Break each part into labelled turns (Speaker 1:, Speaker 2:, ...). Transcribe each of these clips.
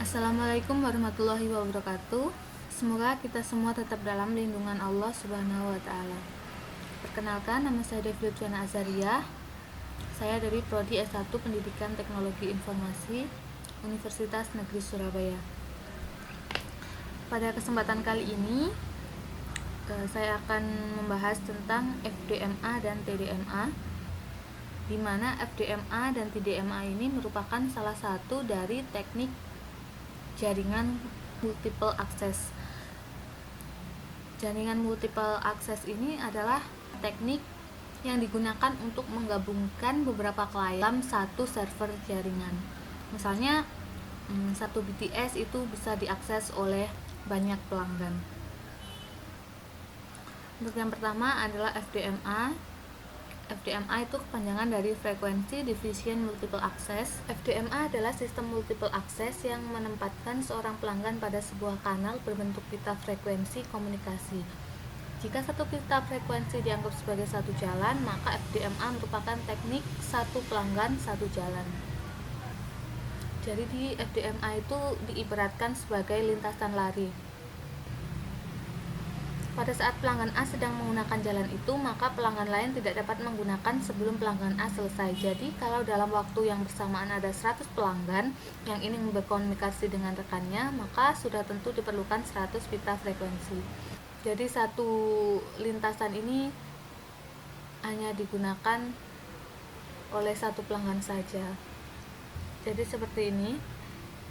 Speaker 1: Assalamualaikum warahmatullahi wabarakatuh. Semoga kita semua tetap dalam lindungan Allah Subhanahu wa taala. Perkenalkan, nama saya Devi Lutfiana Azaria. Saya dari Prodi S1 Pendidikan Teknologi Informasi Universitas Negeri Surabaya. Pada kesempatan kali ini saya akan membahas tentang FDMA dan TDMA, di mana FDMA dan TDMA ini merupakan salah satu dari teknik jaringan multiple access. Jaringan multiple access ini adalah teknik yang digunakan untuk menggabungkan beberapa klien dalam satu server jaringan. Misalnya, satu BTS itu bisa diakses oleh banyak pelanggan. Untuk yang pertama adalah FDMA. FDMA itu kepanjangan dari Frequency Division Multiple Access. FDMA adalah sistem multiple access yang menempatkan seorang pelanggan pada sebuah kanal berbentuk pita frekuensi komunikasi. Jika satu pita frekuensi dianggap sebagai satu jalan, maka FDMA merupakan teknik satu pelanggan satu jalan. Jadi di FDMA itu diibaratkan sebagai lintasan lari. Pada saat pelanggan A sedang menggunakan jalan itu, maka pelanggan lain tidak dapat menggunakan sebelum pelanggan A selesai. Jadi, kalau dalam waktu yang bersamaan ada 100 pelanggan yang ingin berkomunikasi dengan rekannya, maka sudah tentu diperlukan 100 pita frekuensi. Jadi, satu lintasan ini hanya digunakan oleh satu pelanggan saja. Jadi, seperti ini.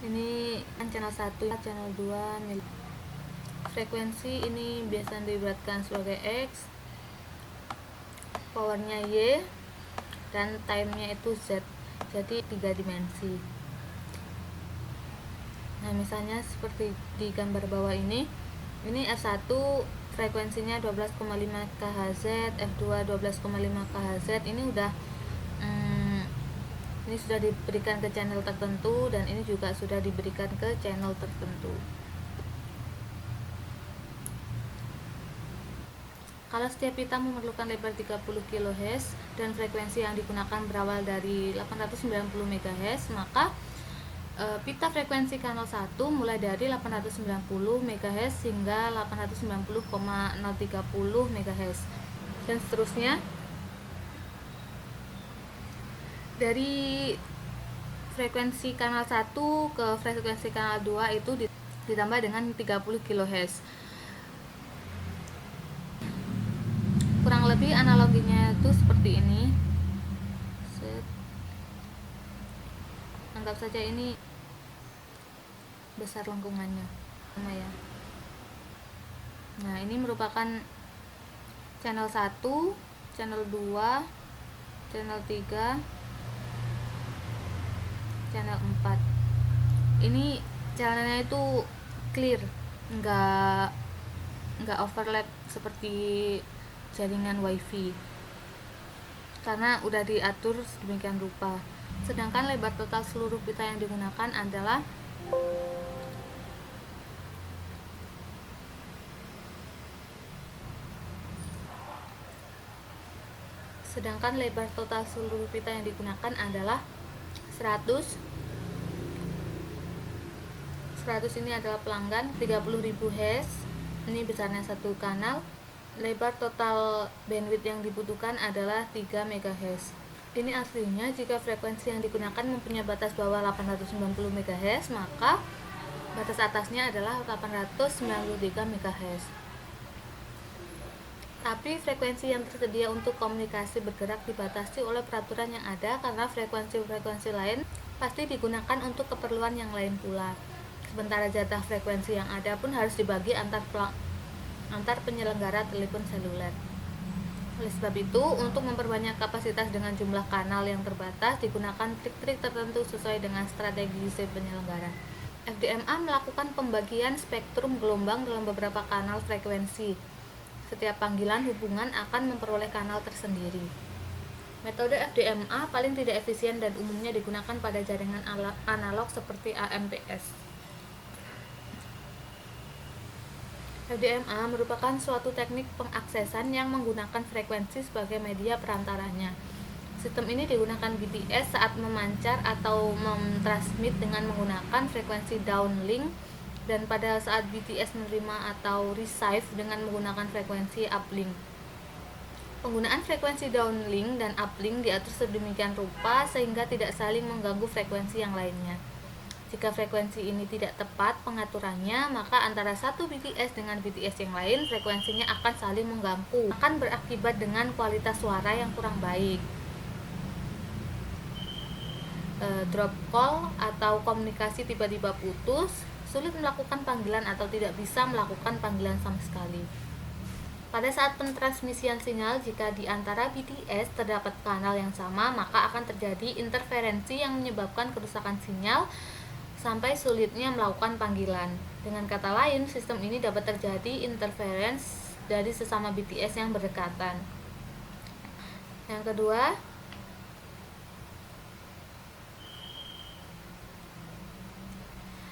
Speaker 1: Ini channel 1, channel 2, frekuensi ini biasanya diibaratkan sebagai X, powernya Y, dan time-nya itu Z. Jadi 3 dimensi. Nah, misalnya seperti di gambar bawah ini F1 frekuensinya 12,5 kHz, F2 12,5 kHz. Ini sudah diberikan ke channel tertentu, dan ini juga sudah diberikan ke channel tertentu. Kalau setiap pita memerlukan lebar 30 kHz dan frekuensi yang digunakan berawal dari 890 MHz, maka pita frekuensi kanal 1 mulai dari 890 MHz hingga 890,030 MHz dan seterusnya. Dari frekuensi kanal 1 ke frekuensi kanal 2 itu ditambah dengan 30 kHz. Kurang lebih analoginya itu seperti ini. Anggap saja ini besar lengkungannya, ya. Nah, ini merupakan channel 1, channel 2, channel 3, channel 4. Ini channelnya itu clear, enggak overlap seperti jaringan wifi, karena udah diatur sedemikian rupa. Sedangkan lebar total seluruh pita yang digunakan adalah lebar total seluruh pita yang digunakan adalah 100. 100 ini adalah pelanggan, 30.000 Hz. Ini besarnya satu kanal. Lebar total bandwidth yang dibutuhkan adalah 3 MHz. Ini artinya jika frekuensi yang digunakan mempunyai batas bawah 890 MHz, maka batas atasnya adalah 893 MHz. Tapi frekuensi yang tersedia untuk komunikasi bergerak dibatasi oleh peraturan yang ada, karena frekuensi-frekuensi lain pasti digunakan untuk keperluan yang lain pula. Sementara jatah frekuensi yang ada pun harus dibagi antar penyelenggara telepon seluler. Oleh sebab itu, untuk memperbanyak kapasitas dengan jumlah kanal yang terbatas, digunakan trik-trik tertentu sesuai dengan strategi si penyelenggara. FDMA melakukan pembagian spektrum gelombang dalam beberapa kanal frekuensi. Setiap panggilan hubungan akan memperoleh kanal tersendiri. Metode FDMA paling tidak efisien dan umumnya digunakan pada jaringan analog seperti AMPS. FDMA merupakan suatu teknik pengaksesan yang menggunakan frekuensi sebagai media perantaranya. Sistem ini digunakan BTS saat memancar atau mentransmit dengan menggunakan frekuensi downlink, dan pada saat BTS menerima atau receive dengan menggunakan frekuensi uplink. Penggunaan frekuensi downlink dan uplink diatur sedemikian rupa sehingga tidak saling mengganggu frekuensi yang lainnya. Jika frekuensi ini tidak tepat pengaturannya, maka antara satu BTS dengan BTS yang lain frekuensinya akan saling mengganggu, akan berakibat dengan kualitas suara yang kurang baik. Drop call atau komunikasi tiba-tiba putus, sulit melakukan panggilan atau tidak bisa melakukan panggilan sama sekali. Pada saat pentransmisian sinyal, jika di antara BTS terdapat kanal yang sama, maka akan terjadi interferensi yang menyebabkan kerusakan sinyal sampai sulitnya melakukan panggilan. Dengan kata lain, sistem ini dapat terjadi interference dari sesama BTS yang berdekatan. Yang kedua,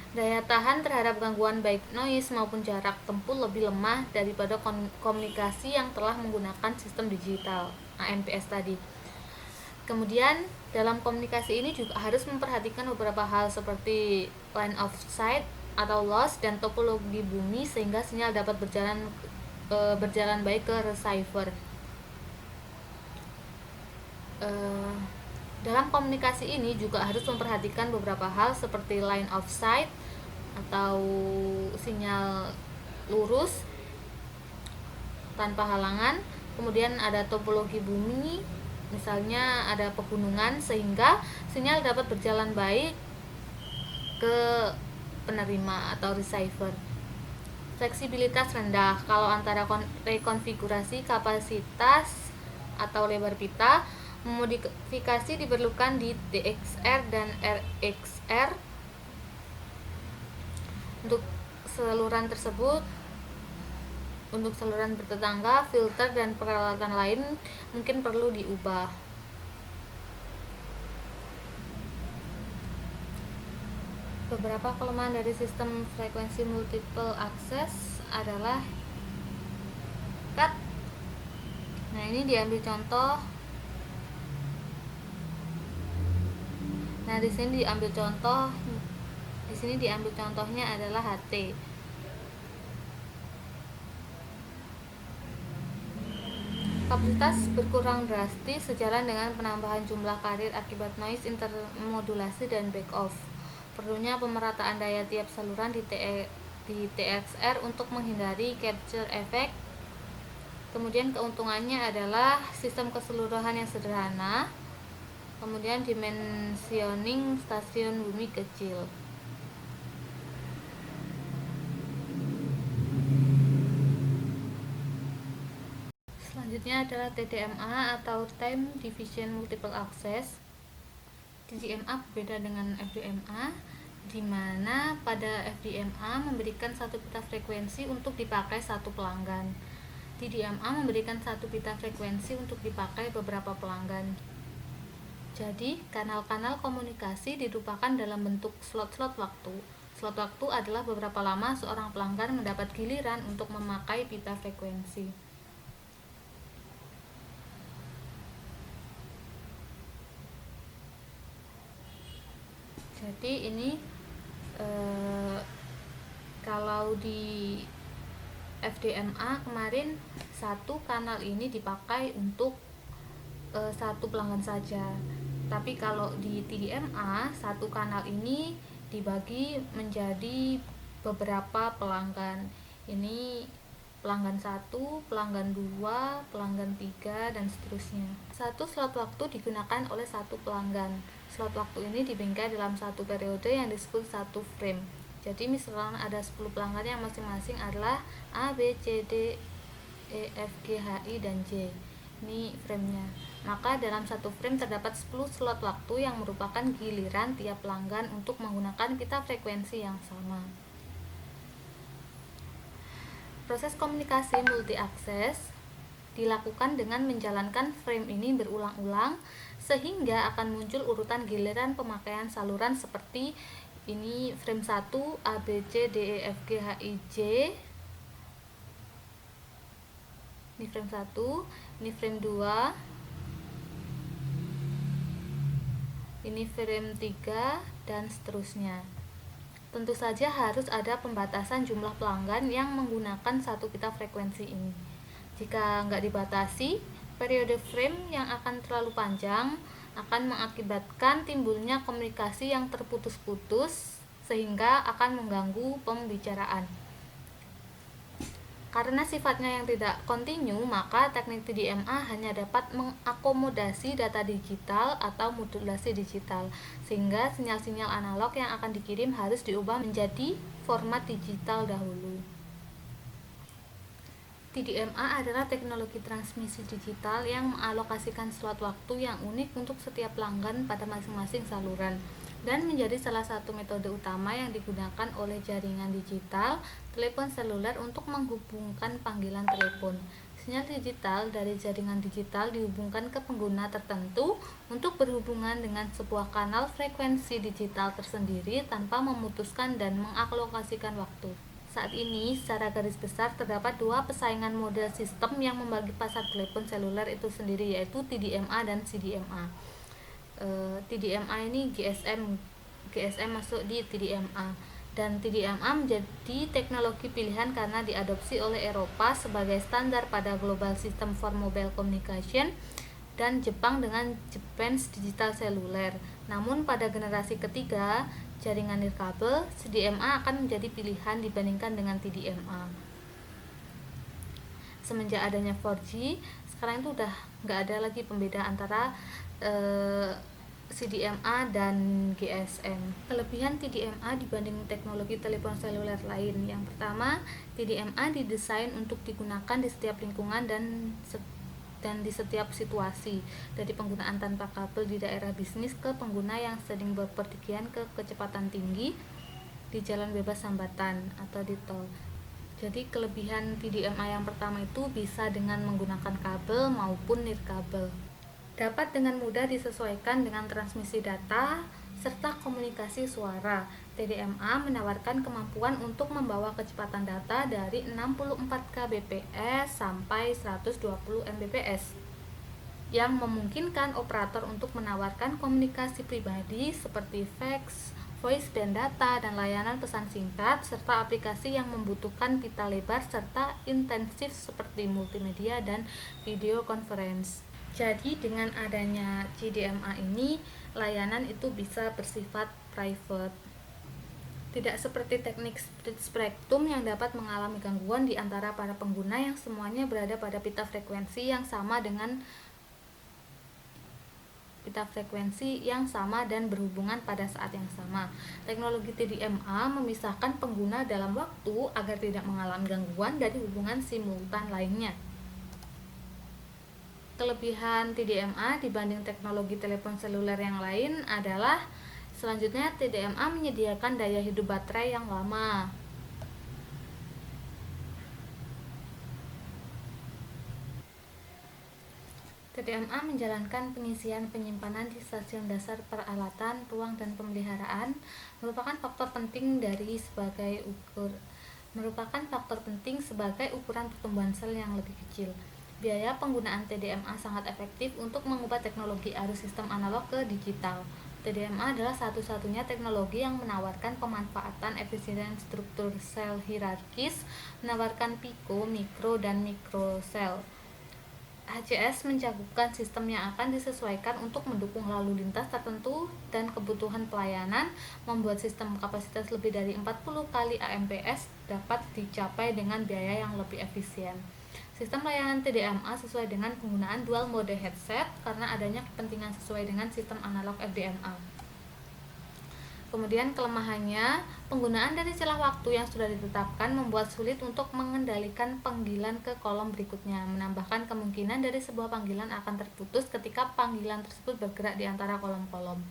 Speaker 1: daya tahan terhadap gangguan baik noise maupun jarak tempuh lebih lemah daripada komunikasi yang telah menggunakan sistem digital AMPS tadi. Kemudian dalam komunikasi ini juga harus memperhatikan beberapa hal seperti line of sight atau loss dan topologi bumi sehingga sinyal dapat berjalan baik ke receiver. Dalam komunikasi ini juga harus memperhatikan beberapa hal seperti line of sight atau sinyal lurus tanpa halangan, kemudian ada topologi bumi, misalnya ada pegunungan, sehingga sinyal dapat berjalan baik ke penerima atau receiver. Fleksibilitas rendah, kalau antara rekonfigurasi kapasitas atau lebar pita, modifikasi diperlukan di DXR dan RXR. Untuk saluran tersebut, untuk saluran bertetangga, filter dan peralatan lain mungkin perlu diubah. Beberapa kelemahan dari sistem frekuensi multiple access adalah cut. Nah, ini diambil contoh. Nah, di sini diambil contohnya adalah HT. Kapasitas berkurang drastis sejalan dengan penambahan jumlah karir akibat noise intermodulasi dan back off. Perlunya pemerataan daya tiap saluran di TXR untuk menghindari capture effect. Kemudian keuntungannya adalah sistem keseluruhan yang sederhana. Kemudian dimensioning stasiun bumi kecil. Selanjutnya adalah TDMA atau Time Division Multiple Access. TDMA berbeda dengan FDMA, di mana pada FDMA memberikan satu pita frekuensi untuk dipakai satu pelanggan. TDMA memberikan satu pita frekuensi untuk dipakai beberapa pelanggan. Jadi, kanal-kanal komunikasi dirupakan dalam bentuk slot-slot waktu. Slot waktu adalah beberapa lama seorang pelanggan mendapat giliran untuk memakai pita frekuensi. Jadi ini kalau di FDMA kemarin satu kanal ini dipakai untuk satu pelanggan saja. Tapi kalau di TDMA satu kanal ini dibagi menjadi beberapa pelanggan. Ini pelanggan 1, pelanggan 2, pelanggan 3, dan seterusnya. Satu slot waktu digunakan oleh satu pelanggan. Slot waktu ini dibingkai dalam satu periode yang disebut satu frame. Jadi misalnya ada 10 pelanggan yang masing-masing adalah A, B, C, D, E, F, G, H, I, dan J. Ini framenya. Maka dalam satu frame terdapat 10 slot waktu yang merupakan giliran tiap pelanggan untuk menggunakan pita frekuensi yang sama. Proses komunikasi multi-akses dilakukan dengan menjalankan frame ini berulang-ulang sehingga akan muncul urutan giliran pemakaian saluran seperti ini frame 1 A, B, C, D, E, F, G, H, I, J. Ini frame 1, ini frame 2, ini frame 3 dan seterusnya. Tentu saja harus ada pembatasan jumlah pelanggan yang menggunakan satu pita frekuensi ini. Jika nggak dibatasi, periode frame yang akan terlalu panjang akan mengakibatkan timbulnya komunikasi yang terputus-putus sehingga akan mengganggu pembicaraan. Karena sifatnya yang tidak kontinu, maka teknik TDMA hanya dapat mengakomodasi data digital atau modulasi digital, sehingga sinyal-sinyal analog yang akan dikirim harus diubah menjadi format digital dahulu. TDMA adalah teknologi transmisi digital yang mengalokasikan slot waktu yang unik untuk setiap pelanggan pada masing-masing saluran, dan menjadi salah satu metode utama yang digunakan oleh jaringan digital telepon seluler untuk menghubungkan panggilan telepon. Sinyal digital dari jaringan digital dihubungkan ke pengguna tertentu untuk berhubungan dengan sebuah kanal frekuensi digital tersendiri tanpa memutuskan dan mengalokasikan waktu. Saat ini, secara garis besar terdapat dua pesaingan model sistem yang membagi pasar telepon seluler itu sendiri, yaitu TDMA dan CDMA. TDMA ini GSM masuk di TDMA, dan TDMA menjadi teknologi pilihan karena diadopsi oleh Eropa sebagai standar pada Global System for Mobile Communication dan Jepang dengan Japan's Digital Cellular. Namun pada generasi ketiga jaringan nirkabel, CDMA akan menjadi pilihan dibandingkan dengan TDMA. Semenjak adanya 4G, sekarang itu udah nggak ada lagi pembedaan antara CDMA dan GSM. Kelebihan TDMA dibanding teknologi telepon seluler lain. Yang pertama, TDMA didesain untuk digunakan di setiap lingkungan dan di setiap situasi, dari penggunaan tanpa kabel di daerah bisnis ke pengguna yang sering berpergian ke kecepatan tinggi di jalan bebas hambatan atau di tol. Jadi kelebihan TDMA yang pertama itu bisa dengan menggunakan kabel maupun nirkabel. Dapat dengan mudah disesuaikan dengan transmisi data serta komunikasi suara. TDMA menawarkan kemampuan untuk membawa kecepatan data dari 64 kbps sampai 120 mbps, yang memungkinkan operator untuk menawarkan komunikasi pribadi seperti fax, voice dan data, dan layanan pesan singkat, serta aplikasi yang membutuhkan pita lebar serta intensif seperti multimedia dan video conference. Jadi dengan adanya CDMA ini, layanan itu bisa bersifat private. Tidak seperti teknik split spectrum yang dapat mengalami gangguan di antara para pengguna yang semuanya berada pada pita frekuensi yang sama dan berhubungan pada saat yang sama. Teknologi TDMA memisahkan pengguna dalam waktu agar tidak mengalami gangguan dari hubungan simultan lainnya. Kelebihan TDMA dibanding teknologi telepon seluler yang lain adalah selanjutnya, TDMA menyediakan daya hidup baterai yang lama. TDMA menjalankan pengisian penyimpanan di stasiun dasar peralatan, ruang dan pemeliharaan merupakan faktor penting sebagai ukuran pertumbuhan sel yang lebih kecil. Biaya penggunaan TDMA sangat efektif untuk mengubah teknologi arus sistem analog ke digital. TDMA adalah satu-satunya teknologi yang menawarkan pemanfaatan efisien struktur sel hierarkis, menawarkan pico, mikro, dan mikrosel. HCS mencakupan sistem yang akan disesuaikan untuk mendukung lalu lintas tertentu dan kebutuhan pelayanan, membuat sistem kapasitas lebih dari 40 kali AMPS dapat dicapai dengan biaya yang lebih efisien. Sistem layanan TDMA sesuai dengan penggunaan dual mode headset karena adanya kepentingan sesuai dengan sistem analog FDMA. Kemudian kelemahannya, penggunaan dari celah waktu yang sudah ditetapkan membuat sulit untuk mengendalikan panggilan ke kolom berikutnya, menambahkan kemungkinan dari sebuah panggilan akan terputus ketika panggilan tersebut bergerak di antara kolom-kolom.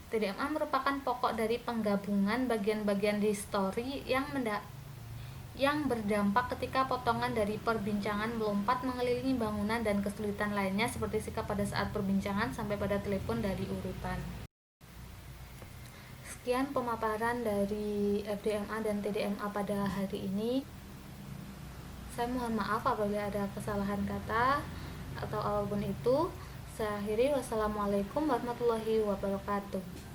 Speaker 1: TDMA merupakan pokok dari penggabungan bagian-bagian di histori yang berdampak ketika potongan dari perbincangan melompat mengelilingi bangunan dan kesulitan lainnya seperti sikap pada saat perbincangan sampai pada telepon dari urutan. Sekian pemaparan dari FDMA dan TDMA pada hari ini. Saya mohon maaf apabila ada kesalahan kata atau apapun itu. Saya akhiri, wassalamualaikum warahmatullahi wabarakatuh.